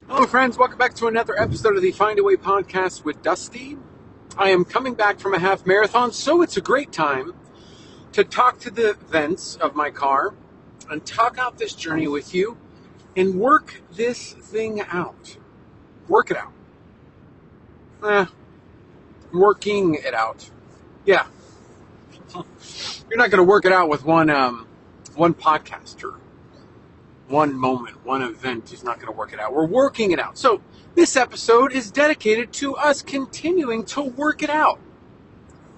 Hello, friends. Welcome back to another episode of the Find a Way podcast with Dusty. I am coming back from a half marathon, so it's a great time to talk to the vents of my car and talk out this journey with you and work this thing out. Work it out. Working it out. Yeah. You're not going to work it out with one podcaster. One moment, one event is not going to work it out. We're working it out. So this episode is dedicated to us continuing to work it out.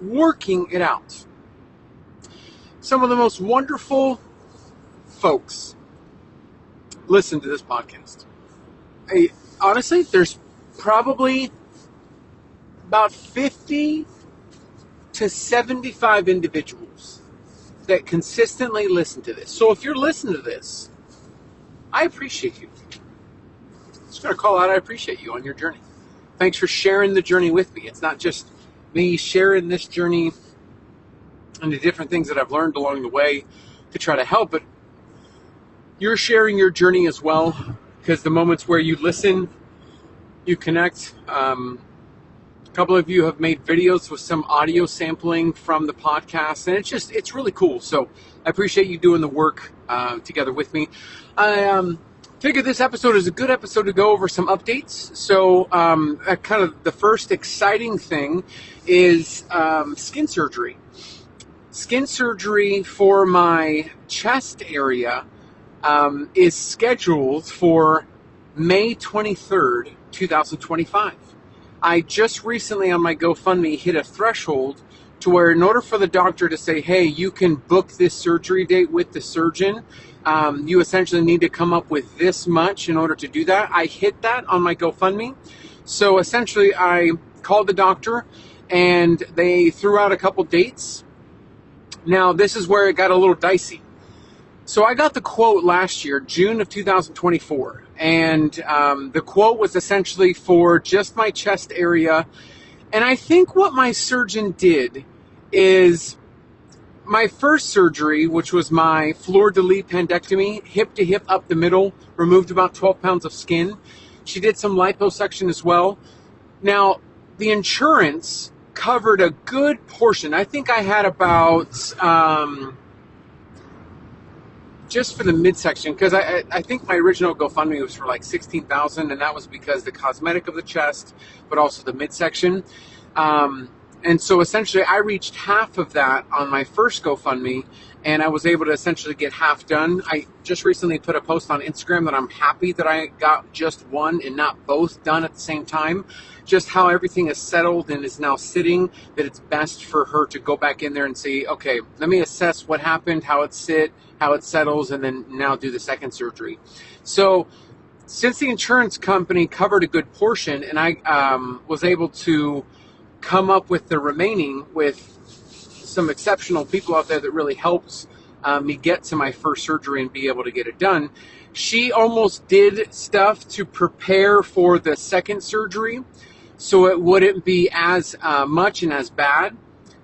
Working it out. Some of the most wonderful folks listen to this podcast. Honestly, there's probably about 50 to 75 individuals that consistently listen to this. So if you're listening to this, I appreciate you. Just going to call out, I appreciate you on your journey. Thanks for sharing the journey with me. It's not just me sharing this journey and the different things that I've learned along the way to try to help, but you're sharing your journey as well, because the moments where you listen, you connect. A couple of you have made videos with some audio sampling from the podcast, and it's really cool. So I appreciate you doing the work together with me. I figured this episode is a good episode to go over some updates. So kind of the first exciting thing is skin surgery. Skin surgery for my chest area is scheduled for May 23rd, 2025. I just recently on my GoFundMe hit a threshold to where in order for the doctor to say, hey, you can book this surgery date with the surgeon, you essentially need to come up with this much in order to do that. I hit that on my GoFundMe. So essentially I called the doctor and they threw out a couple dates. Now this is where it got a little dicey. So I got the quote last year, June of 2024, and the quote was essentially for just my chest area. And I think what my surgeon did is my first surgery, which was my fleur-de-lis appendectomy, hip to hip up the middle, removed about 12 pounds of skin. She did some liposuction as well. Now, the insurance covered a good portion. I think I had about... just for the midsection, because I think my original GoFundMe was for like $16,000, and that was because the cosmetic of the chest, but also the midsection. And so essentially I reached half of that on my first GoFundMe, and I was able to essentially get half done. I just recently put a post on Instagram that I'm happy that I got just one and not both done at the same time. Just how everything is settled and is now sitting, that it's best for her to go back in there and say, okay, let me assess what happened, how it settles, and then now do the second surgery. So since the insurance company covered a good portion and I was able to come up with the remaining with some exceptional people out there that really helped me get to my first surgery and be able to get it done, she almost did stuff to prepare for the second surgery so it wouldn't be as much and as bad.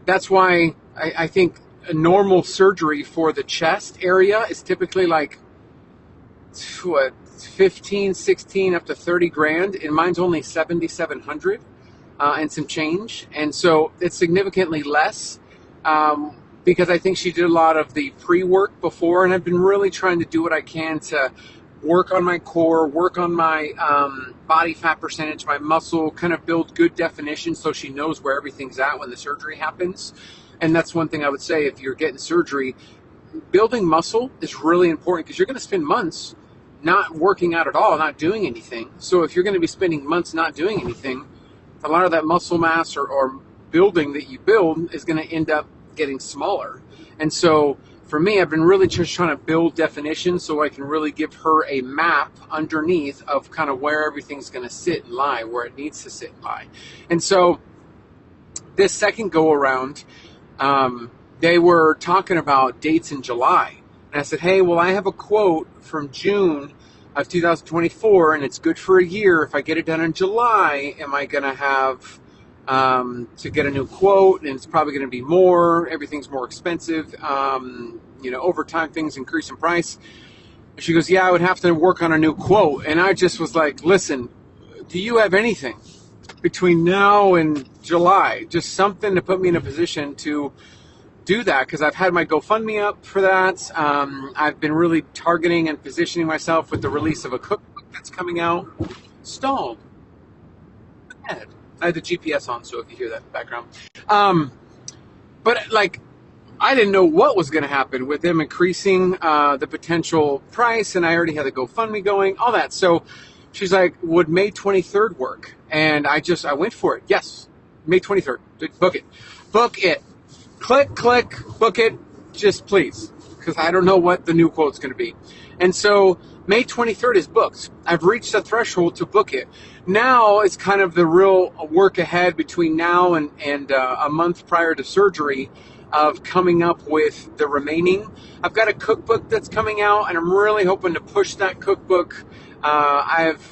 That's why I think a normal surgery for the chest area is typically like 15, 16, up to 30 grand, and mine's only 7,700 and some change. And so it's significantly less because I think she did a lot of the pre-work before, and I've been really trying to do what I can to work on my core, work on my body fat percentage, my muscle, kind of build good definition so she knows where everything's at when the surgery happens. And that's one thing I would say, if you're getting surgery, building muscle is really important because you're going to spend months not working out at all, not doing anything. So if you're going to be spending months not doing anything, a lot of that muscle mass or building that you build is going to end up getting smaller. And so for me, I've been really just trying to build definition so I can really give her a map underneath of kind of where everything's going to sit and lie, where it needs to sit and lie. And so this second go around, they were talking about dates in July. And I said, hey, well, I have a quote from June of 2024, and it's good for a year. If I get it done in July, am I going to have to get a new quote? And it's probably going to be more. Everything's more expensive. Over time, things increase in price. She goes, yeah, I would have to work on a new quote. And I just was like, listen, do you have anything between now and July? Just something to put me in a position to do that, because I've had my GoFundMe up for that. I've been really targeting and positioning myself with the release of a cookbook that's coming out. Stalled. I had the GPS on, so if you hear that in the background. But like, I didn't know what was going to happen with them increasing the potential price, and I already had the GoFundMe going, all that. So she's like, would May 23rd work? And I went for it. Yes, May 23rd. Book it. Book it. Click, book it. Just please, because I don't know what the new quote's going to be. And so May 23rd is booked. I've reached the threshold to book it. Now it's kind of the real work ahead between now and a month prior to surgery of coming up with the remaining. I've got a cookbook that's coming out, and I'm really hoping to push that cookbook. I've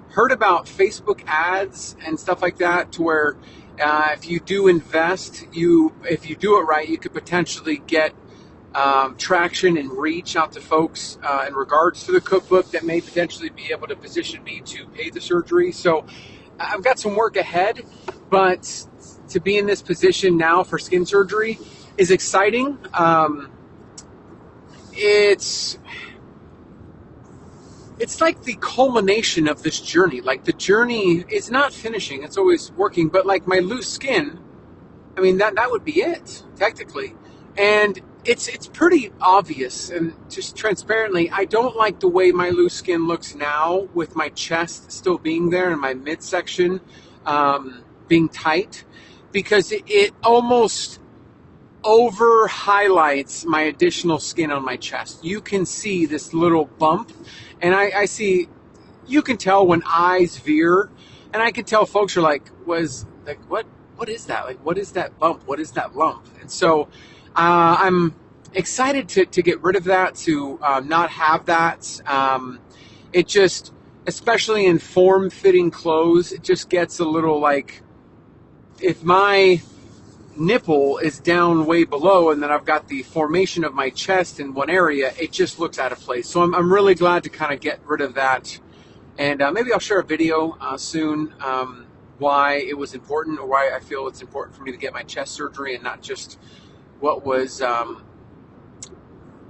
heard about Facebook ads and stuff like that, to where if you do invest, if you do it right, you could potentially get traction and reach out to folks in regards to the cookbook that may potentially be able to position me to pay the surgery. So I've got some work ahead, but to be in this position now for skin surgery is exciting. It's like the culmination of this journey. Like, the journey is not finishing, it's always working, but like my loose skin, I mean, that would be it, technically. And it's pretty obvious, and just transparently, I don't like the way my loose skin looks now, with my chest still being there and my midsection being tight, because it almost over highlights my additional skin on my chest. You can see this little bump, and I see, you can tell when eyes veer, and I can tell folks are like, what is that? Like, what is that bump? What is that lump? And so I'm excited to get rid of that, to not have that. It just, especially in form-fitting clothes, it just gets a little like, if my nipple is down way below and then I've got the formation of my chest in one area, it just looks out of place. So I'm really glad to kind of get rid of that. And maybe I'll share a video soon why it was important, or why I feel it's important for me to get my chest surgery and not just what was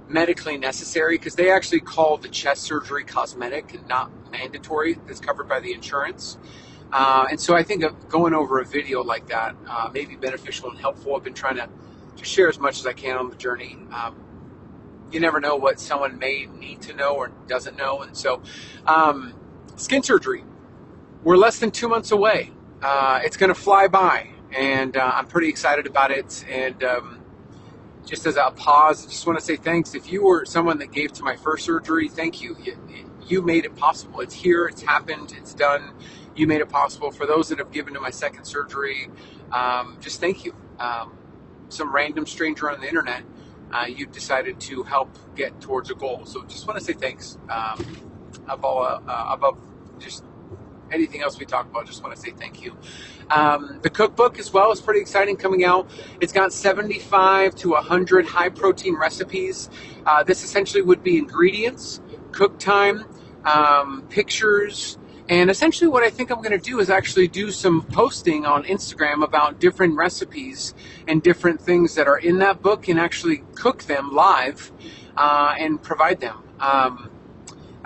medically necessary, because they actually call the chest surgery cosmetic and not mandatory. It's covered by the insurance. And so I think going over a video like that may be beneficial and helpful. I've been trying to share as much as I can on the journey. You never know what someone may need to know or doesn't know. And so skin surgery, we're less than 2 months away. It's going to fly by, and I'm pretty excited about it. And just as a pause, I just want to say thanks. If you were someone that gave to my first surgery, thank you. You made it possible. It's here. It's happened. It's done. You made it possible. For those that have given to my second surgery, just thank you. Some random stranger on the internet, you decided to help get towards a goal. So just want to say thanks. Above just anything else we talk about, just want to say thank you. The cookbook as well is pretty exciting, coming out. It's got 75 to 100 high protein recipes. This essentially would be ingredients, cook time, pictures, and essentially what I think I'm going to do is actually do some posting on Instagram about different recipes and different things that are in that book, and actually cook them live and provide them.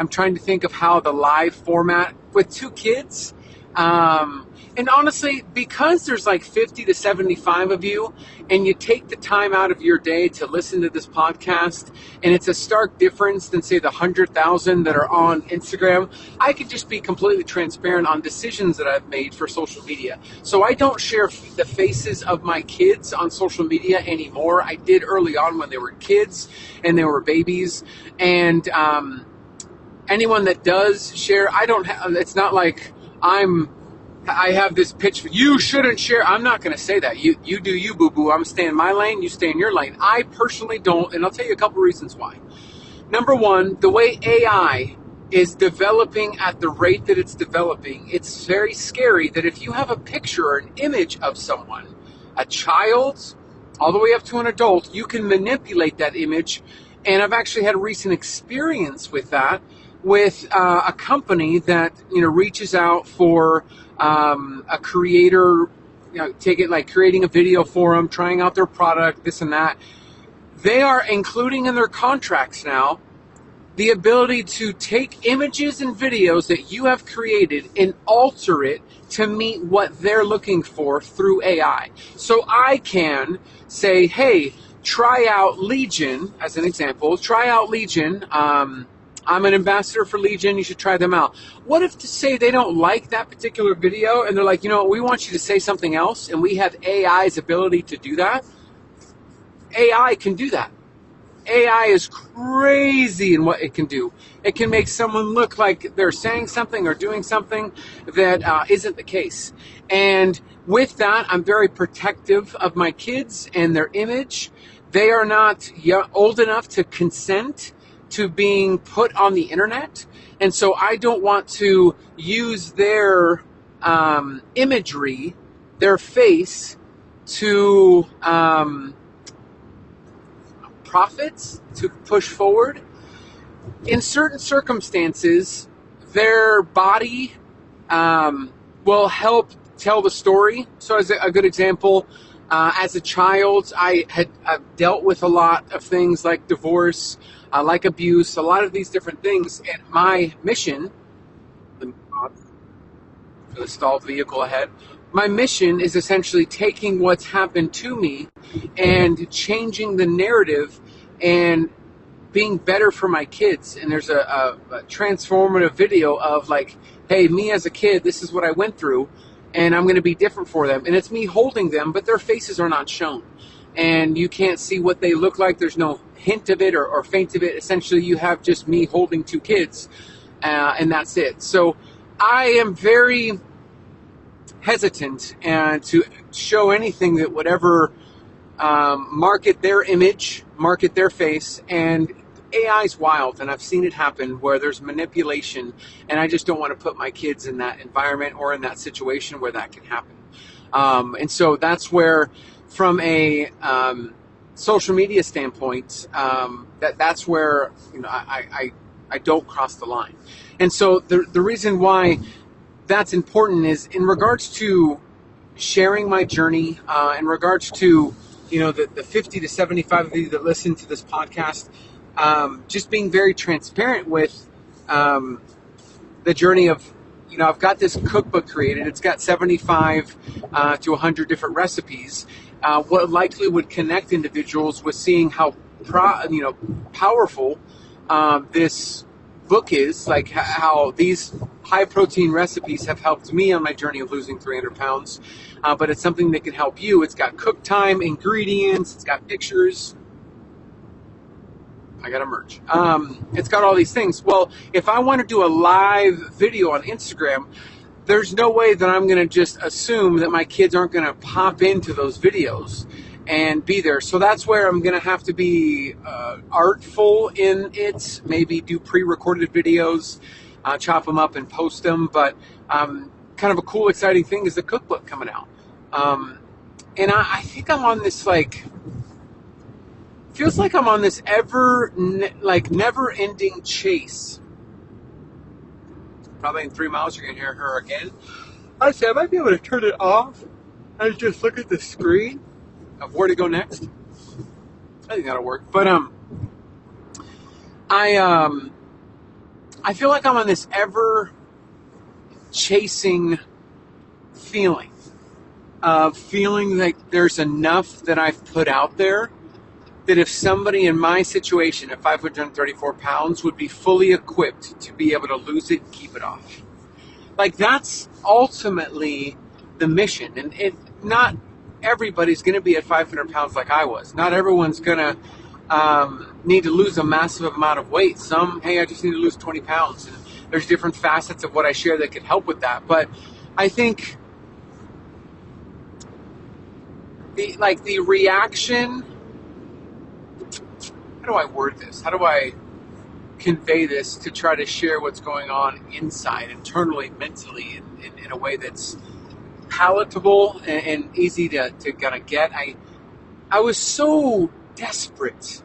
I'm trying to think of how the live format with 2 kids. And honestly, because there's like 50 to 75 of you, and you take the time out of your day to listen to this podcast, and it's a stark difference than, say, the 100,000 that are on Instagram, I could just be completely transparent on decisions that I've made for social media. So I don't share the faces of my kids on social media anymore. I did early on when they were kids and they were babies. And anyone that does share, I don't have, it's not like I have this pitch for you shouldn't share. I'm not going to say that. You do you, boo-boo. I'm staying in my lane. You stay in your lane. I personally don't, and I'll tell you a couple reasons why. Number one, the way AI is developing at the rate that it's developing, it's very scary that if you have a picture or an image of someone, a child, all the way up to an adult, you can manipulate that image And I've actually had a recent experience with that, with a company that reaches out for a creator, take it like creating a video for them, trying out their product, this and that. They are including in their contracts now the ability to take images and videos that you have created and alter it to meet what they're looking for through AI. So I can say, hey, try out Legion, as an example. Try out Legion. I'm an ambassador for Legion. You should try them out. What if to say they don't like that particular video and they're like, we want you to say something else, and we have AI's ability to do that? AI can do that. AI is crazy in what it can do. It can make someone look like they're saying something or doing something that isn't the case. And with that, I'm very protective of my kids and their image. They are not old enough to consent to being put on the internet. And so I don't want to use their imagery, their face, to profits, to push forward. In certain circumstances, their body will help tell the story. So as a good example, as a child, I've dealt with a lot of things like divorce, like abuse, a lot of these different things. And my mission, for the stalled vehicle ahead, my mission is essentially taking what's happened to me and changing the narrative and being better for my kids. And there's a transformative video of like, hey, me as a kid, this is what I went through, and I'm going to be different for them. And it's me holding them, but their faces are not shown. And you can't see what they look like. There's no hint of it or faint of it. Essentially, you have just me holding two kids, and that's it. So I am very hesitant to show anything that would ever market their image, market their face. And AI's wild, and I've seen it happen where there's manipulation, and I just don't want to put my kids in that environment or in that situation where that can happen. And so that's where, from a social media standpoint, that's where I don't cross the line. And so the reason why that's important is in regards to sharing my journey, in regards to the 50 to 75 of you that listen to this podcast, just being very transparent with the journey of, I've got this cookbook created. It's got 75 to 100 different recipes. What likely would connect individuals with seeing how powerful this book is, like how these high protein recipes have helped me on my journey of losing 300 pounds. But it's something that can help you. It's got cook time, ingredients, it's got pictures. I got to merch. It's got all these things. Well, if I want to do a live video on Instagram, there's no way that I'm going to just assume that my kids aren't going to pop into those videos and be there. So that's where I'm going to have to be artful in it, maybe do pre-recorded videos, chop them up and post them. But kind of a cool, exciting thing is the cookbook coming out. And I think I'm on this, feels like I'm on this never-ending chase. Probably in 3 miles you're going to hear her again. Honestly, I might be able to turn it off and just look at the screen of where to go next. I think that'll work. But I feel like I'm on this ever-chasing feeling of feeling like there's enough that I've put out there that if somebody in my situation at 534 pounds would be fully equipped to be able to lose it and keep it off. Like, that's ultimately the mission. And not everybody's going to be at 500 pounds like I was. Not everyone's going to need to lose a massive amount of weight. Some, hey, I just need to lose 20 pounds. And there's different facets of what I share that could help with that. But I think the reaction, how do I word this? How do I convey this to try to share what's going on inside, internally, mentally, in a way that's palatable and easy to kind of get? I was so desperate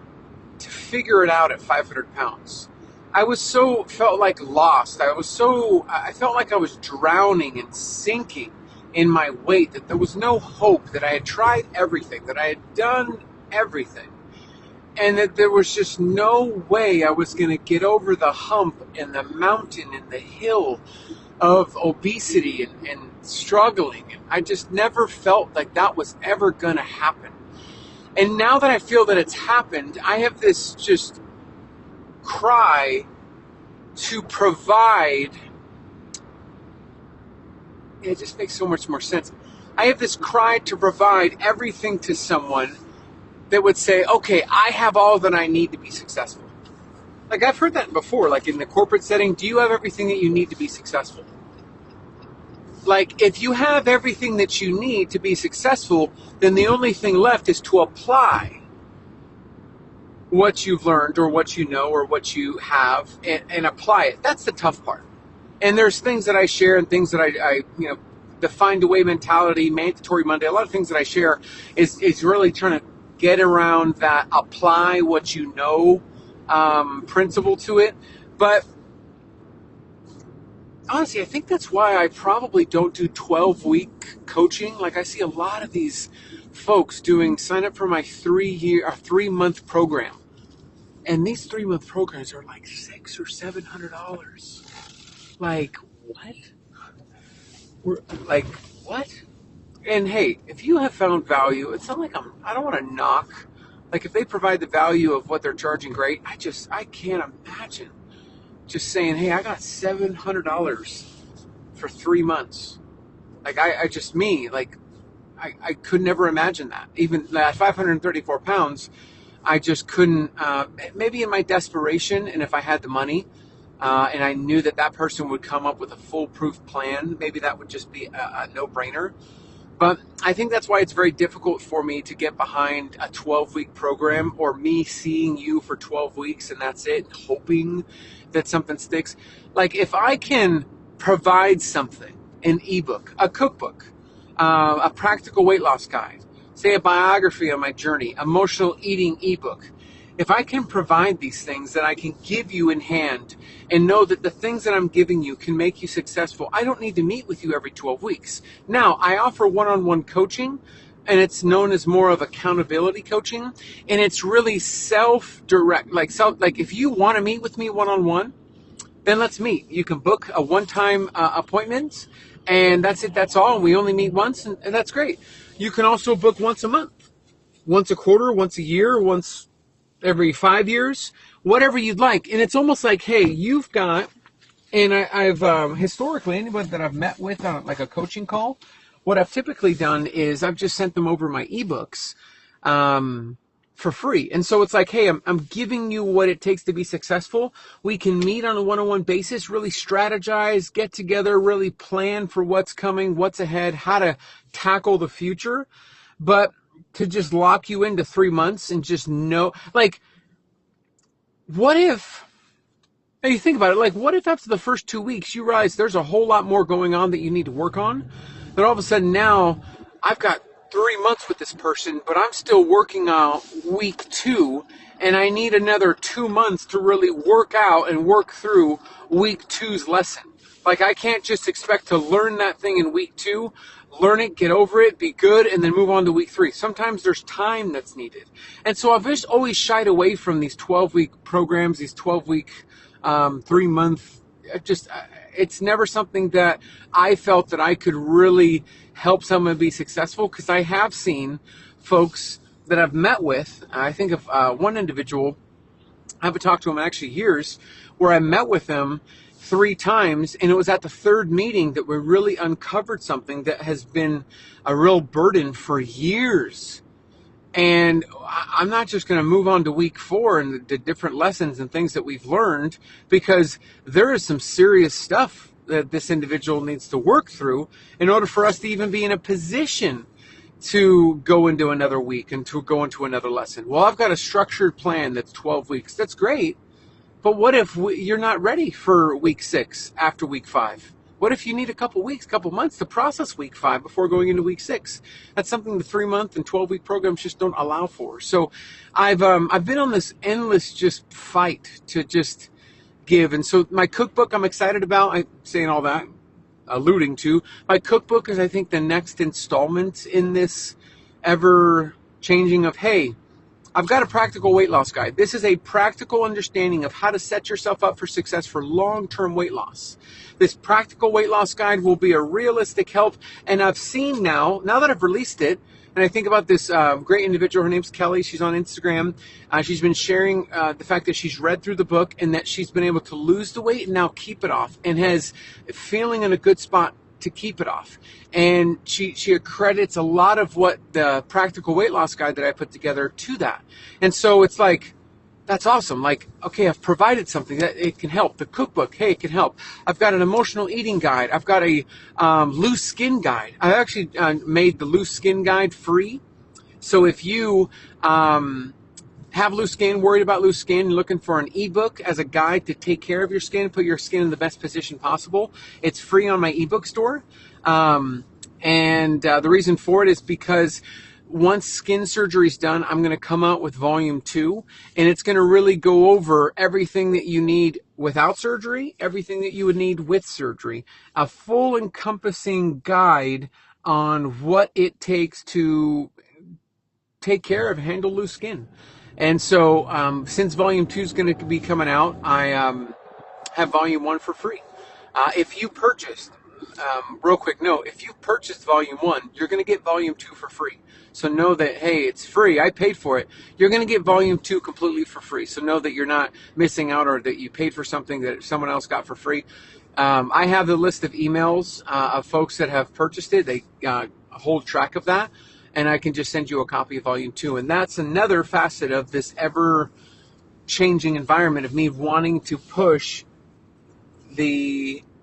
to figure it out at 500 pounds. Felt like lost. I felt like I was drowning and sinking in my weight, that there was no hope, that I had tried everything, that I had done everything, and that there was just no way I was going to get over the hump and the mountain and the hill of obesity and struggling. And I just never felt like that was ever going to happen. And now that I feel that it's happened, I have this just cry to provide. It just makes so much more sense. I have this cry to provide everything to someone that would say, okay, I have all that I need to be successful. Like, I've heard that before, like in the corporate setting, do you have everything that you need to be successful? Like, if you have everything that you need to be successful, then the only thing left is to apply what you've learned or what you know or what you have and apply it. That's the tough part. And there's things that I share and things that I the find a way mentality, mandatory Monday, a lot of things that I share is really trying to get around that apply what you know principle to it. But honestly, I think that's why I probably don't do 12-week coaching. Like, I see a lot of these folks sign up for my 3-month program. And these 3-month programs are like $600 or $700. Like, what? What? And hey, if you have found value, it's not like I don't want to knock. Like, if they provide the value of what they're charging, great. I can't imagine just saying, hey, I got $700 for 3 months. Like, I could never imagine that. Even at 534 pounds, I just couldn't, maybe in my desperation, and if I had the money, and I knew that person would come up with a foolproof plan, maybe that would just be a no-brainer. But I think that's why it's very difficult for me to get behind a 12-week program, or me seeing you for 12 weeks and that's it, hoping that something sticks. Like, if I can provide something, an ebook, a cookbook, a practical weight loss guide, say a biography on my journey, emotional eating ebook, if I can provide these things that I can give you in hand and know that the things that I'm giving you can make you successful, I don't need to meet with you every 12 weeks. Now, I offer one-on-one coaching, and it's known as more of accountability coaching, and it's really self-direct. Like if you want to meet with me one-on-one, then let's meet. You can book a one-time appointment, and that's it. That's all. We only meet once, and that's great. You can also book once a month, once a quarter, once a year, once every 5 years, whatever you'd like. And it's almost like, hey, you've got, and I've historically, anybody that I've met with on like a coaching call, what I've typically done is I've just sent them over my ebooks for free. And so it's like, hey, I'm giving you what it takes to be successful. We can meet on a one-on-one basis, really strategize, get together, really plan for what's coming, what's ahead, how to tackle the future. But to just lock you into 3 months and just know, like, what if, now you think about it, like, what if after the first 2 weeks you realize there's a whole lot more going on that you need to work on, that all of a sudden now I've got 3 months with this person, but I'm still working out week 2, and I need another 2 months to really work out and work through week 2's lesson. Like, I can't just expect to learn that thing in week 2, learn it, get over it, be good, and then move on to week 3. Sometimes there's time that's needed. And so I've just always shied away from these 12-week programs, these 12-week, 3-month, it's never something that I felt that I could really help someone be successful, because I have seen folks that I've met with. I think of one individual, I haven't talked to him in actually years, where I met with him 3 times, and it was at the 3rd meeting that we really uncovered something that has been a real burden for years. And I'm not just going to move on to week 4 and the different lessons and things that we've learned, because there is some serious stuff that this individual needs to work through in order for us to even be in a position to go into another week and to go into another lesson. Well, I've got a structured plan that's 12 weeks. That's great. But what if you're not ready for week 6 after week 5? What if you need a couple weeks, couple months to process week 5 before going into week 6? That's something the 3-month and 12-week programs just don't allow for. So I've been on this endless just fight to just give. And so my cookbook I'm excited about. I'm saying all that, alluding to. My cookbook is, I think, the next installment in this ever changing of, hey, I've got a practical weight loss guide. This is a practical understanding of how to set yourself up for success for long-term weight loss. This practical weight loss guide will be a realistic help. And I've seen now that I've released it, and I think about this great individual, her name's Kelly, she's on Instagram. She's been sharing the fact that she's read through the book and that she's been able to lose the weight and now keep it off and has feeling in a good spot to keep it off. And she accredits a lot of what the practical weight loss guide that I put together to that. And so it's like, that's awesome. Like, okay, I've provided something that it can help. The cookbook, hey, it can help. I've got an emotional eating guide. I've got a loose skin guide. I actually made the loose skin guide free. So if you have loose skin, worried about loose skin, looking for an ebook as a guide to take care of your skin, put your skin in the best position possible, it's free on my ebook store. And the reason for it is because once skin surgery is done, I'm going to come out with volume 2, and it's going to really go over everything that you need without surgery, everything that you would need with surgery, a full encompassing guide on what it takes to take care of, handle loose skin. And so since volume 2 is going to be coming out, I have volume 1 for free. If you purchased, real quick note, if you purchased volume 1, you're going to get volume 2 for free. So know that, hey, it's free. I paid for it. You're going to get volume 2 completely for free. So know that you're not missing out or that you paid for something that someone else got for free. I have the list of emails of folks that have purchased it. They hold track of that. And I can just send you a copy of volume 2. And that's another facet of this ever-changing environment of me wanting to push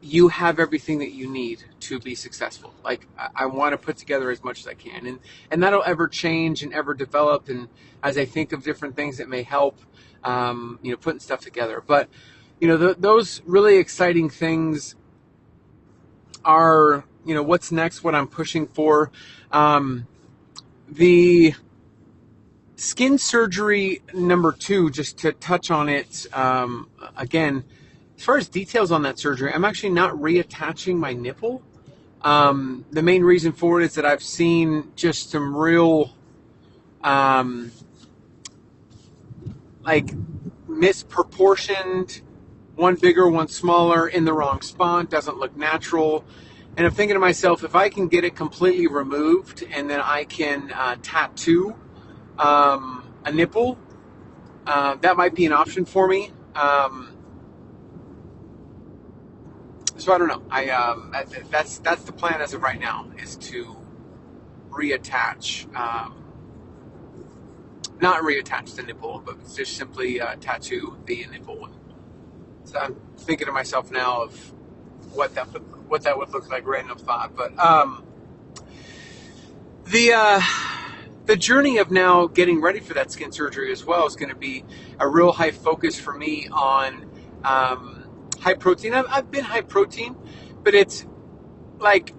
you have everything that you need to be successful. Like, I want to put together as much as I can. And that'll ever change and ever develop. And as I think of different things that may help, putting stuff together. But, those really exciting things are, what's next, what I'm pushing for. The skin surgery number 2, just to touch on it again, as far as details on that surgery, I'm actually not reattaching my nipple. The main reason for it is that I've seen just some real misproportioned, one bigger, one smaller, in the wrong spot, doesn't look natural. And I'm thinking to myself, if I can get it completely removed and then I can tattoo a nipple, that might be an option for me. So I don't know. That's the plan as of right now, is to reattach, not reattach the nipple, but just simply tattoo the nipple. So I'm thinking to myself now of what that would look like, random thought. But the journey of now getting ready for that skin surgery as well is going to be a real high focus for me on high protein. I've been high protein, but it's like,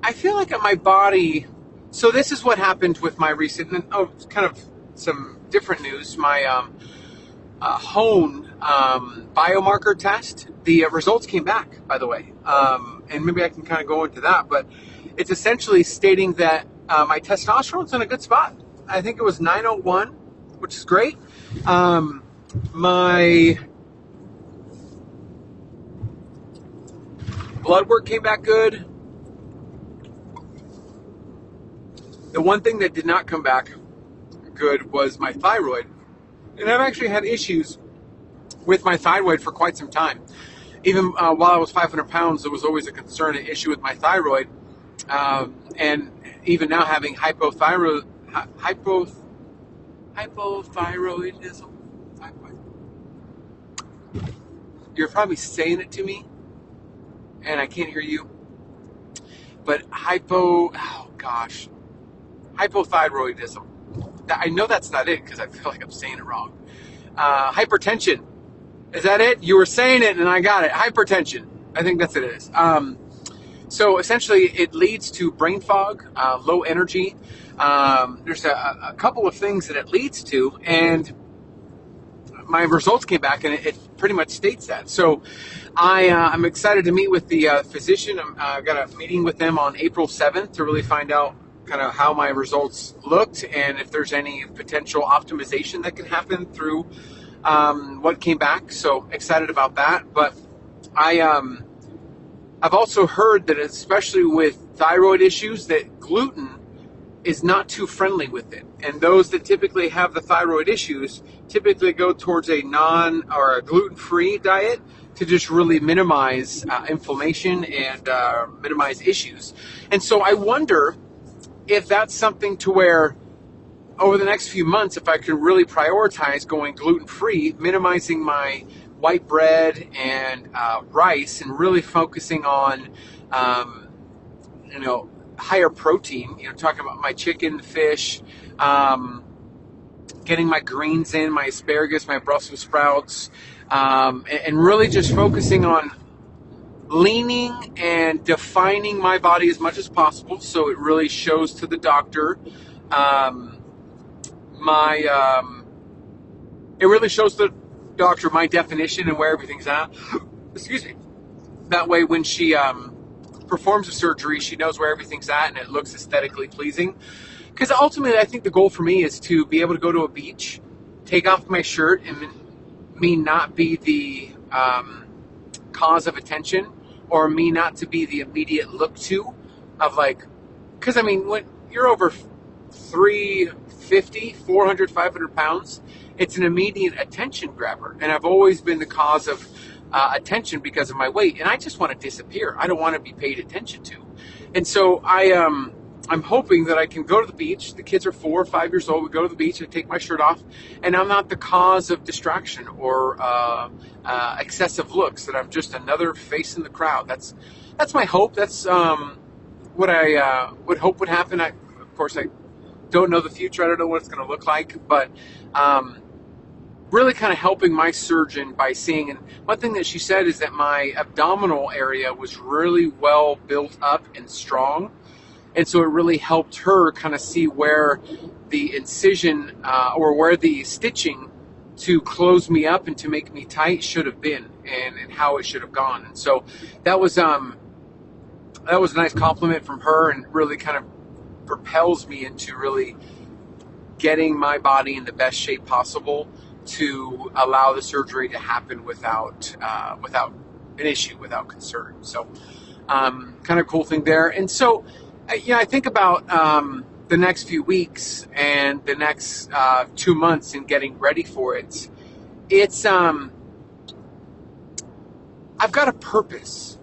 I feel like my body. So this is what happened with my recent, kind of some different news. My Hone biomarker test, the results came back, by the way. And maybe I can kind of go into that, but it's essentially stating that my testosterone's in a good spot. I think it was 901, which is great. My blood work came back good. The one thing that did not come back good was my thyroid. And I've actually had issues with my thyroid for quite some time. Even while I was 500 pounds, there was always a concern, an issue with my thyroid. And even now having hypothyroidism. You're probably saying it to me, and I can't hear you. But hypothyroidism. I know that's not it because I feel like I'm saying it wrong. Hypertension. Is that it? You were saying it and I got it. Hypertension. I think that's what it is. So essentially, it leads to brain fog, low energy. There's a couple of things that it leads to, and my results came back, and it pretty much states that. So I'm excited to meet with the physician. I've got a meeting with them on April 7th to really find out kind of how my results looked and if there's any potential optimization that can happen through what came back. So excited about that. But I've also heard that, especially with thyroid issues, that gluten is not too friendly with it. And those that typically have the thyroid issues typically go towards a or a gluten-free diet to just really minimize inflammation and minimize issues. And so I wonder if that's something to where over the next few months, if I can really prioritize going gluten-free, minimizing my white bread and rice, and really focusing on, higher protein, talking about my chicken, fish, getting my greens in, my asparagus, my Brussels sprouts, and really just focusing on leaning and defining my body as much as possible so it really shows to the doctor it really shows the doctor my definition and where everything's at. Excuse me. That way when she performs a surgery, she knows where everything's at and it looks aesthetically pleasing. Because ultimately, I think the goal for me is to be able to go to a beach, take off my shirt, and me not be the cause of attention, or me not to be the immediate look to of because when you're over 350, 400, 500 pounds, it's an immediate attention grabber. And I've always been the cause of attention because of my weight, and I just want to disappear. I don't want to be paid attention to. And so I'm hoping that I can go to the beach. The kids are 4 or 5 years old. We go to the beach, I take my shirt off, and I'm not the cause of distraction or excessive looks, that I'm just another face in the crowd. That's my hope. That's what I would hope would happen. Of course, I don't know the future. I don't know what it's going to look like, but really kind of helping my surgeon by seeing. And one thing that she said is that my abdominal area was really well built up and strong. And so it really helped her kind of see where the incision or where the stitching to close me up and to make me tight should have been, and how it should have gone. And so that was a nice compliment from her, and really kind of propels me into really getting my body in the best shape possible to allow the surgery to happen without an issue, without concern. So kind of cool thing there. And so I think about the next few weeks and the next 2 months and getting ready for it. It's I've got a purpose.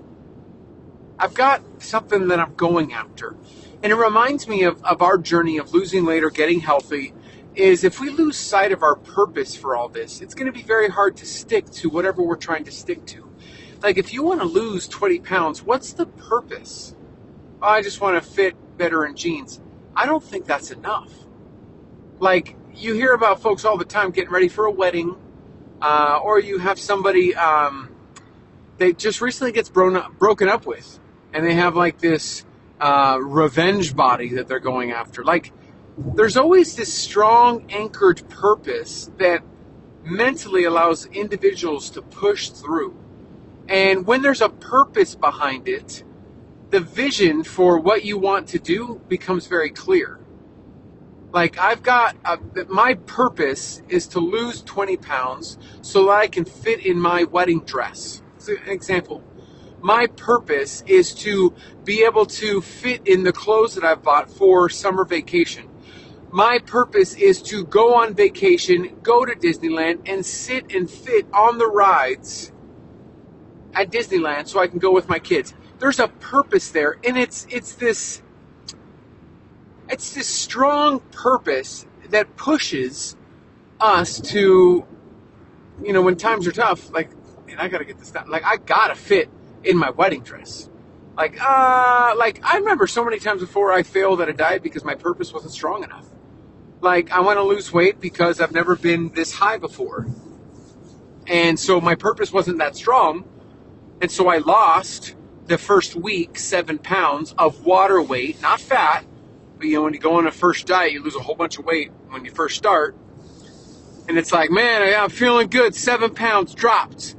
I've got something that I'm going after. And it reminds me of our journey of losing weight or getting healthy. Is if we lose sight of our purpose for all this, it's going to be very hard to stick to whatever we're trying to stick to. Like if you want to lose 20 pounds, what's the purpose? Oh, I just want to fit better in jeans. I don't think that's enough. Like you hear about folks all the time getting ready for a wedding, or you have somebody they just recently gets broken up with, and they have like this revenge body that they're going after. Like there's always this strong anchored purpose that mentally allows individuals to push through. And when there's a purpose behind it, the vision for what you want to do becomes very clear. Like I've got, my purpose is to lose 20 pounds so that I can fit in my wedding dress. It's an example. My purpose is to be able to fit in the clothes that I've bought for summer vacation. My purpose is to go on vacation, go to Disneyland, and sit and fit on the rides at Disneyland so I can go with my kids. There's a purpose there, and it's this strong purpose that pushes us to, when times are tough, like, man, I gotta get this done. Like, I gotta fit in my wedding dress. Like I remember so many times before I failed at a diet because my purpose wasn't strong enough. Like, I want to lose weight because I've never been this high before. And so my purpose wasn't that strong. And so I lost the first week 7 pounds of water weight, not fat. But, when you go on a first diet, you lose a whole bunch of weight when you first start. And it's like, man, I'm feeling good. 7 pounds dropped.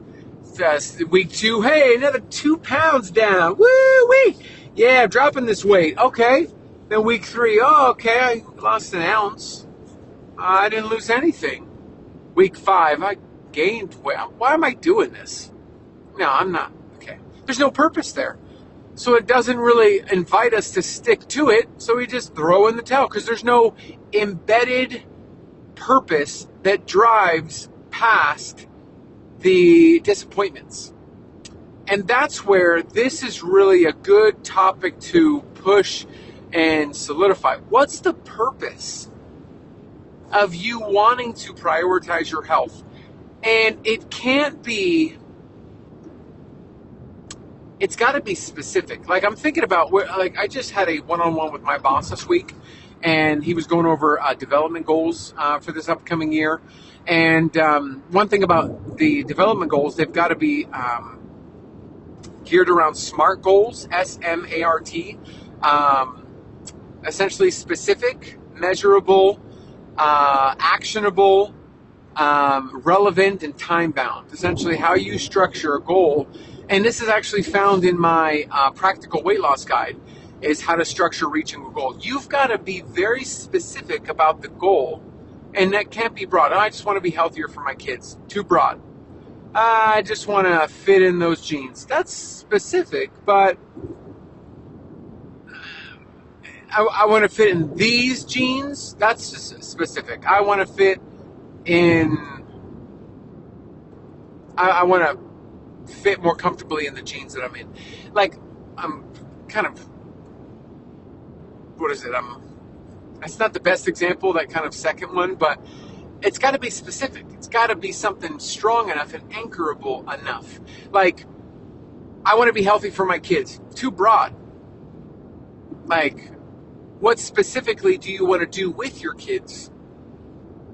Week 2, hey, another 2 pounds down. Woo-wee. Yeah, I'm dropping this weight. Okay. Then week 3, okay, I lost an ounce. I didn't lose anything. Week 5, I gained weight. Why am I doing this? No, I'm not. Okay. There's no purpose there. So it doesn't really invite us to stick to it. So we just throw in the towel because there's no embedded purpose that drives past the disappointments. And that's where this is really a good topic to push and solidify. What's the purpose of you wanting to prioritize your health? And it can't be, it's got to be specific. Like I'm thinking about, I just had a one-on-one with my boss this week, and he was going over development goals for this upcoming year. And one thing about the development goals, they've got to be geared around SMART goals, SMART, essentially specific, measurable, actionable, relevant, and time-bound. Essentially how you structure a goal. And this is actually found in my practical weight loss guide, is how to structure reaching a goal. You've got to be very specific about the goal, and that can't be broad. I just want to be healthier for my kids. Too broad. I just want to fit in those jeans. That's specific, but I want to fit in these jeans. That's just specific. I want to fit in, I want to fit more comfortably in the jeans that I'm in. Like, I'm kind of, what is it? That's not the best example, that kind of second one, but it's got to be specific. It's got to be something strong enough and anchorable enough. Like, I want to be healthy for my kids. Too broad. Like, what specifically do you want to do with your kids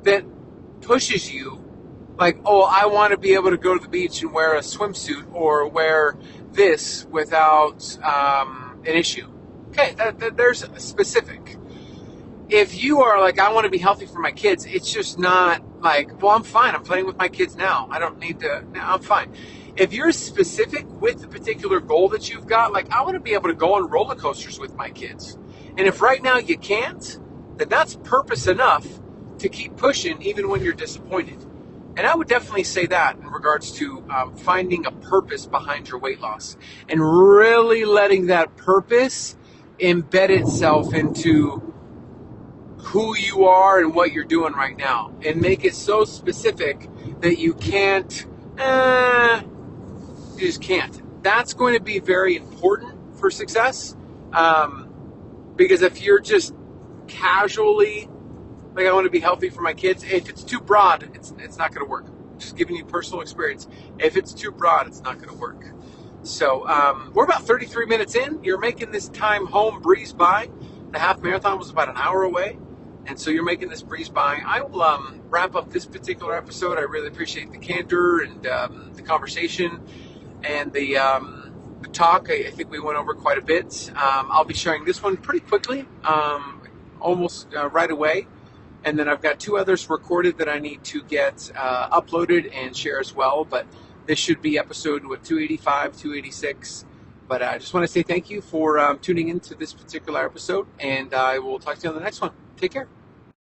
that pushes you? Like, oh, I want to be able to go to the beach and wear a swimsuit or wear this without an issue. Okay, there's a specific. If you are like, I want to be healthy for my kids, it's just not like, well, I'm fine. I'm playing with my kids now. I don't need to, no, I'm fine. If you're specific with the particular goal that you've got, like, I want to be able to go on roller coasters with my kids. And if right now you can't, then that's purpose enough to keep pushing even when you're disappointed. And I would definitely say that in regards to finding a purpose behind your weight loss and really letting that purpose embed itself into who you are and what you're doing right now, and make it so specific that you can't, you just can't. That's going to be very important for success, because if you're just casually, like, I want to be healthy for my kids, if it's too broad, it's not going to work. Just giving you personal experience. If it's too broad, it's not going to work. So we're about 33 minutes in. You're making this time home breeze by. The half marathon was about an hour away. And so you're making this breeze by. I will wrap up this particular episode. I really appreciate the candor and the conversation and the talk. I think we went over quite a bit. I'll be sharing this one pretty quickly, almost right away. And then I've got 2 others recorded that I need to get uploaded and share as well. But this should be episode 285, 286. But I just want to say thank you for tuning into this particular episode. And I will talk to you on the next one. Take care.